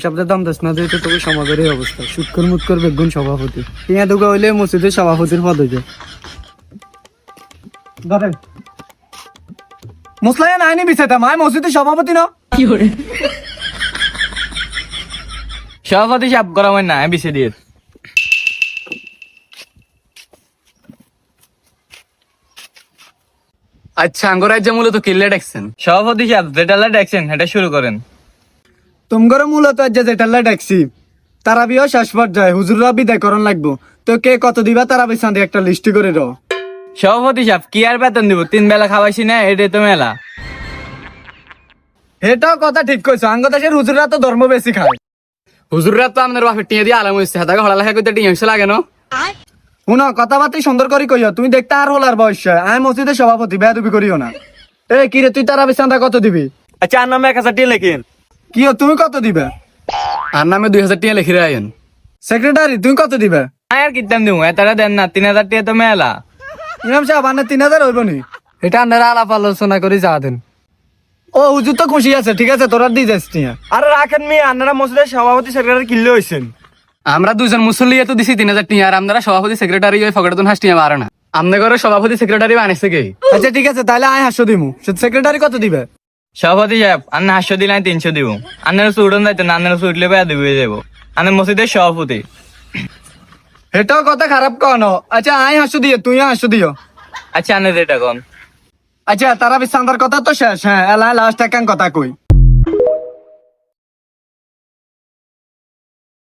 শব্দের দাম দশ না দিতে তবে সমাজের এই অবস্থা। সুৎকর মুৎকর বেগুন সভাপতি, টিয়া দুগা হইলে মসজিদের সভাপতির পদ হইছে। ধরেন মুসলাইয়া নাইনি বিছেতা মায় মসজিদের সভাপতি না কি করে সভাপতি সাহেব করা হয় না বিছে দিয়ে। আচ্ছা আঙ্গর রাজ্যে মূলত কিল্লে ডাকছেন। সভাপতি সাহেব যেটা দেখছেন এটা শুরু করেন। তোমার মূলত আজ যেটাল্লা ডাকছি তারা বিও শেষ পর্যায়ে হুজুররা বিদায় করণ লাগবো। তো কে কত দিবা তারা বেসান্দি একটা লিস্ট করে দাও। সভাপতি সাহেব কি আর বেতন দিব, 3 বেলা খাওয়াইছি না, এটাই তো মেলা। এটাও কথা ঠিক কইছো, আঙ্গ দেশের হুজুররা তো ধর্ম বেশি খায়। হুজুররা তো আপনার বাপের টিয়া দিয়ে আলাম হয়েছে, হাতাকে হলা লেখা করতে টিয়া লাগে না। শুনো কথাবার্তা সুন্দর করে কইও, তুমি দেখতে আর হলার বয়স আমি মসজিদের সভাপতি, বেয়াদবি করিও না। এ কি রে তুই তারা বেসান্দা কত দিবি? আচ্ছা আর নামে 1000 টাকা লেখেন। কি তুমি কত দিবে? আর নামে 2000 টিয়া লিখে রাখেন। সেক্রেটারি তুমি কত দিবে? আর কিতাম দিব, এতারা দেন না, 3000 টাকা তো মেলা। ইমাম সাহেব আনে 3000 হইব নি? এটা আপনারা আলাপ আলোচনা করে যা দেন। ও হুজুর তো খুশি আছে, ঠিক আছে তোরা দিয়ে যাস টিয়া। আরে রাখেন মি, আপনারা মসজিদের সভাপতি সেক্রেটারি কিনলে হইছেন। আমরা দুজন মুসল্লি তো দিছি 3000 টিয়া, আর আপনারা সভাপতি সেক্রেটারি ওই ফকড়াতুন হাস টিয়া মারে না। আপনাদের সভাপতি সেক্রেটারি বানাইছে কে? আচ্ছা ঠিক আছে তাহলে আয় 500 দিমু। সেক্রেটারি কত দিবে? সভাপতি সাহেব আন্না 800 দিলে 300 দিব। আন্নার সুডন যাইতো না, আন্নার সুটলে বেয়া দিবে যাবো। আন্না মসজিদের সভাপতি। এটাও কথা খারাপ কনো। আচ্ছা আয় 500 দিও, তুইও 500 দিও। আচ্ছা আন্না এটা কোন। আচ্ছা তারা বিসান্দার কথা তো শেষ। হ্যাঁ এলা লাস্ট একান কথা কই।